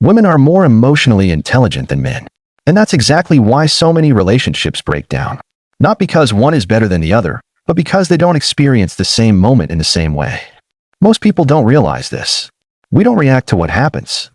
Women are more emotionally intelligent than men. And that's exactly why so many relationships break down. Not because one is better than the other, but because they don't experience the same moment in the same way. Most people don't realize this. We don't react to what happens.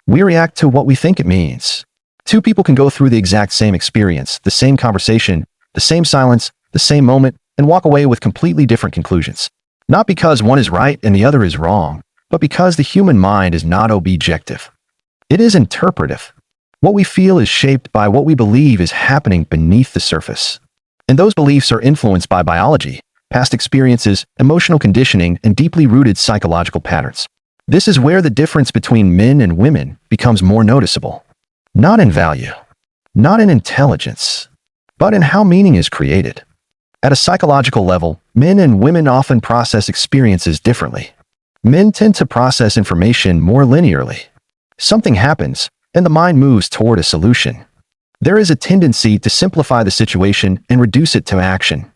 We react to what we think it means. Two people can go through the exact same experience, the same conversation, the same silence, the same moment, and walk away with completely different conclusions. Not because one is right and the other is wrong, but because the human mind is not objective. It is interpretive. What we feel is shaped by what we believe is happening beneath the surface. And those beliefs are influenced by biology, past experiences, emotional conditioning, and deeply rooted psychological patterns. This is where the difference between men and women becomes more noticeable. Not in value, not in intelligence, but in how meaning is created. At a psychological level, men and women often process experiences differently. Men tend to process information more linearly. Something happens, and the mind moves toward a solution. There is a tendency to simplify the situation and reduce it to action.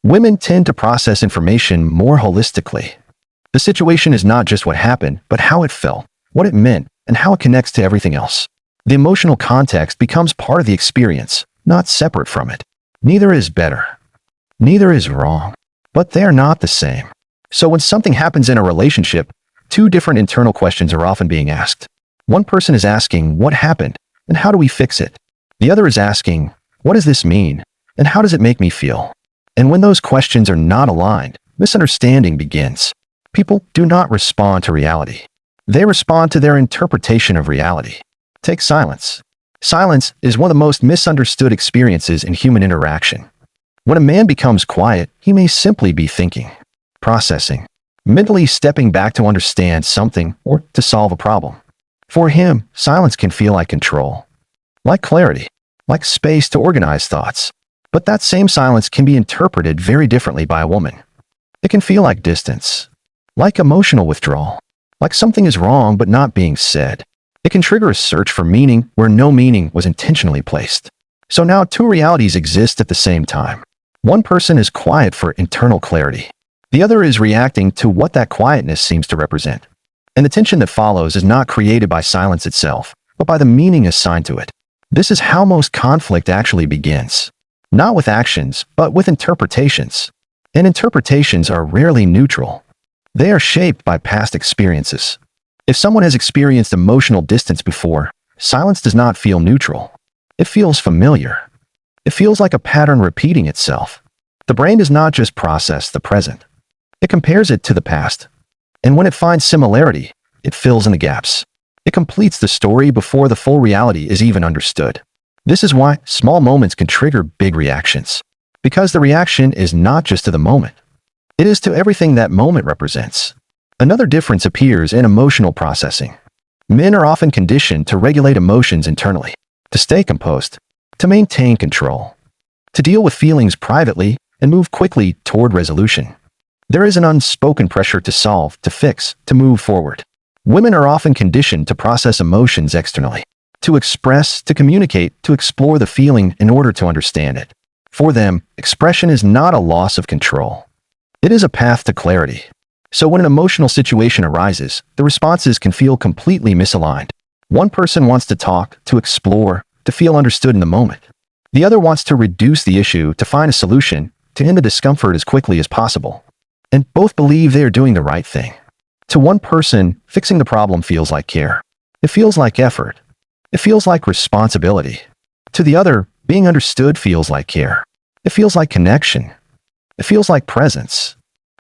Women tend to process information more holistically. The situation is not just what happened, but how it felt, what it meant, and how it connects to everything else. The emotional context becomes part of the experience, not separate from it. Neither is better. Neither is wrong. But they are not the same. So when something happens in a relationship, two different internal questions are often being asked. One person is asking, what happened, and how do we fix it? The other is asking, what does this mean, and how does it make me feel? And when those questions are not aligned, misunderstanding begins. People do not respond to reality. They respond to their interpretation of reality. Take silence. Silence is one of the most misunderstood experiences in human interaction. When a man becomes quiet, he may simply be thinking, processing, mentally stepping back to understand something or to solve a problem. For him, silence can feel like control, like clarity, like space to organize thoughts. But that same silence can be interpreted very differently by a woman. It can feel like distance, like emotional withdrawal, like something is wrong but not being said. It can trigger a search for meaning where no meaning was intentionally placed. So now two realities exist at the same time. One person is quiet for internal clarity. The other is reacting to what that quietness seems to represent. And the tension that follows is not created by silence itself, but by the meaning assigned to it. This is how most conflict actually begins. Not with actions, but with interpretations. And interpretations are rarely neutral. They are shaped by past experiences. If someone has experienced emotional distance before, silence does not feel neutral. It feels familiar. It feels like a pattern repeating itself. The brain does not just process the present. It compares it to the past. And when it finds similarity, it fills in the gaps. It completes the story before the full reality is even understood. This is why small moments can trigger big reactions. Because the reaction is not just to the moment. It is to everything that moment represents. Another difference appears in emotional processing. Men are often conditioned to regulate emotions internally, to stay composed, to maintain control, to deal with feelings privately and move quickly toward resolution. There is an unspoken pressure to solve, to fix, to move forward. Women are often conditioned to process emotions externally, to express, to communicate, to explore the feeling in order to understand it. For them, expression is not a loss of control. It is a path to clarity. So when an emotional situation arises, the responses can feel completely misaligned. One person wants to talk, to explore, to feel understood in the moment. The other wants to reduce the issue, to find a solution, to end the discomfort as quickly as possible. And both believe they are doing the right thing. To one person, fixing the problem feels like care. It feels like effort. It feels like responsibility. To the other, being understood feels like care. It feels like connection. It feels like presence.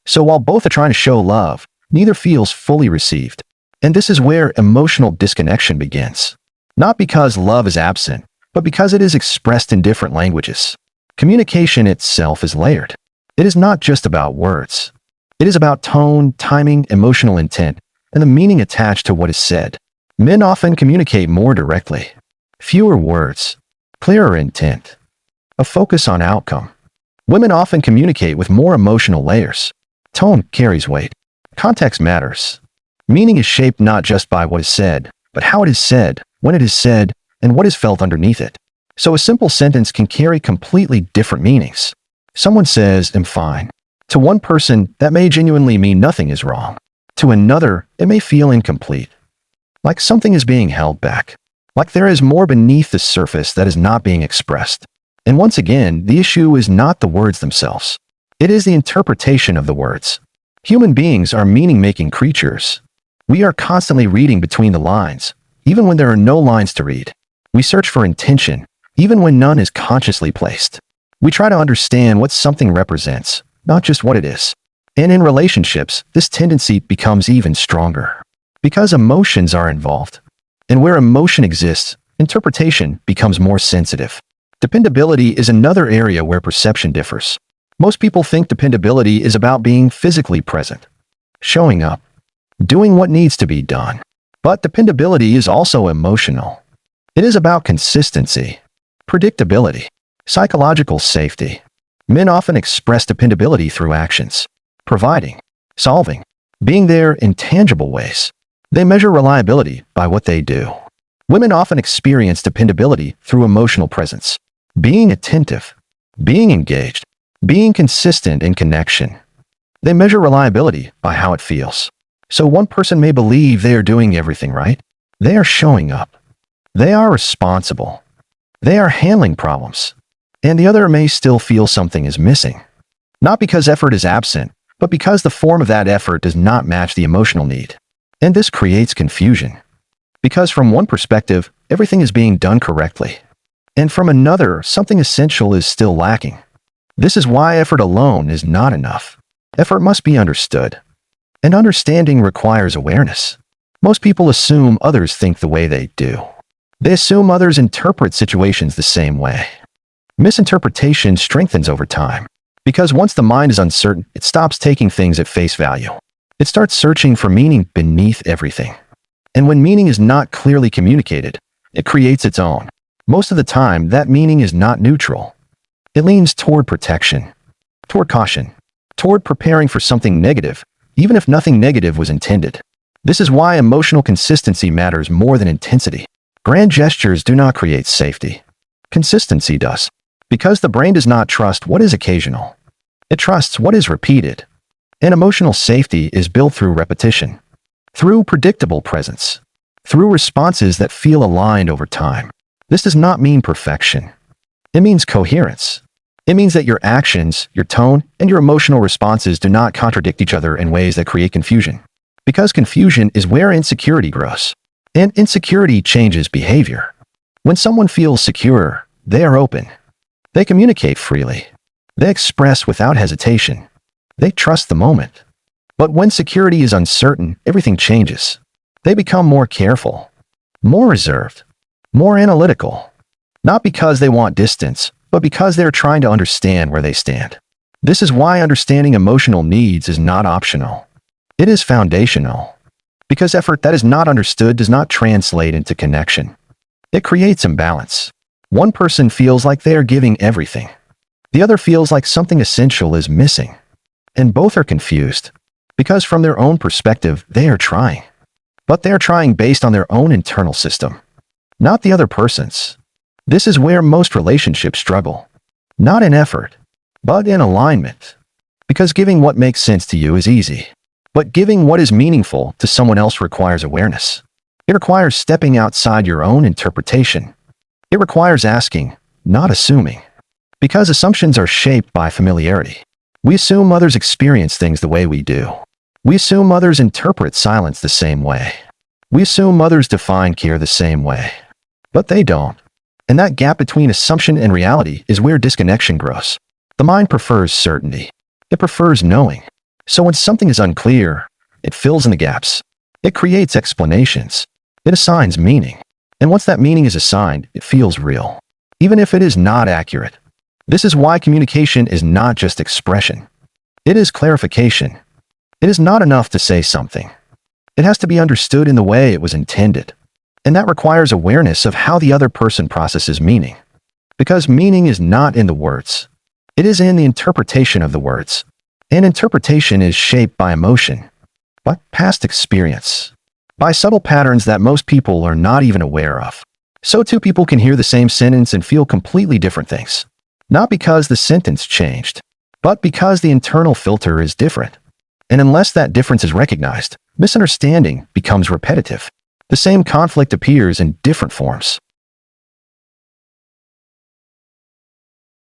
So while both are trying to show love, neither feels fully received. And this is where emotional disconnection begins. Not because love is absent, but because it is expressed in different languages. Communication itself is layered. It is not just about words. It is about tone, timing, emotional intent, and the meaning attached to what is said. Men often communicate more directly. Fewer words, clearer intent, a focus on outcome. Women often communicate with more emotional layers. Tone carries weight. Context matters. Meaning is shaped not just by what is said, but how it is said, when it is said, and what is felt underneath it. So a simple sentence can carry completely different meanings. Someone says, "I'm fine." To one person, that may genuinely mean nothing is wrong. To another, it may feel incomplete. like something is being held back, like there is more beneath the surface that is not being expressed. And once again, the issue is not the words themselves. It is the interpretation of the words. Human beings are meaning-making creatures. We are constantly reading between the lines, even when there are no lines to read. We search for intention, even when none is consciously placed. We try to understand what something represents, not just what it is. And in relationships, this tendency becomes even stronger. Because emotions are involved. And where emotion exists, interpretation becomes more sensitive. Dependability is another area where perception differs. Most people think dependability is about being physically present, showing up, doing what needs to be done. But dependability is also emotional. It is about consistency, predictability, psychological safety. Men often express dependability through actions, providing, solving, being there in tangible ways. They measure reliability by what they do. Women often experience dependability through emotional presence, being attentive, being engaged, being consistent in connection. They measure reliability by how it feels. So one person may believe they are doing everything right. They are showing up. They are responsible. They are handling problems. And the other may still feel something is missing. Not because effort is absent, but because the form of that effort does not match the emotional need. And this creates confusion. Because from one perspective, everything is being done correctly. And from another, something essential is still lacking. This is why effort alone is not enough. Effort must be understood. And understanding requires awareness. Most people assume others think the way they do. They assume others interpret situations the same way. Misinterpretation strengthens over time. Because once the mind is uncertain, it stops taking things at face value. It starts searching for meaning beneath everything. And when meaning is not clearly communicated, it creates its own. Most of the time, that meaning is not neutral. It leans toward protection, toward caution, toward preparing for something negative, even if nothing negative was intended. This is why emotional consistency matters more than intensity. Grand gestures do not create safety. Consistency does. Because the brain does not trust what is occasional. It trusts what is repeated. And emotional safety is built through repetition, through predictable presence, through responses that feel aligned over time. This does not mean perfection. It means coherence. It means that your actions, your tone, and your emotional responses do not contradict each other in ways that create confusion. Because confusion is where insecurity grows. And insecurity changes behavior. When someone feels secure, they are open. They communicate freely. They express without hesitation. They trust the moment. But when security is uncertain, everything changes. They become more careful, more reserved, more analytical. Not because they want distance, but because they are trying to understand where they stand. This is why understanding emotional needs is not optional. It is foundational. Because effort that is not understood does not translate into connection. It creates imbalance. One person feels like they are giving everything. The other feels like something essential is missing. And both are confused. Because from their own perspective, they are trying. But they are trying based on their own internal system, not the other person's. This is where most relationships struggle. Not in effort, but in alignment. Because giving what makes sense to you is easy. But giving what is meaningful to someone else requires awareness. It requires stepping outside your own interpretation. It requires asking, not assuming. Because assumptions are shaped by familiarity. We assume others experience things the way we do. We assume others interpret silence the same way. We assume others define care the same way. But they don't. And that gap between assumption and reality is where disconnection grows. The mind prefers certainty. It prefers knowing. So when something is unclear, it fills in the gaps. It creates explanations. It assigns meaning. And once that meaning is assigned, it feels real, even if it is not accurate. This is why communication is not just expression. It is clarification. It is not enough to say something. It has to be understood in the way it was intended. And that requires awareness of how the other person processes meaning. Because meaning is not in the words. It is in the interpretation of the words. And interpretation is shaped by emotion, by past experience, by subtle patterns that most people are not even aware of. So two people can hear the same sentence and feel completely different things. Not because the sentence changed, but because the internal filter is different. And unless that difference is recognized, misunderstanding becomes repetitive. The same conflict appears in different forms.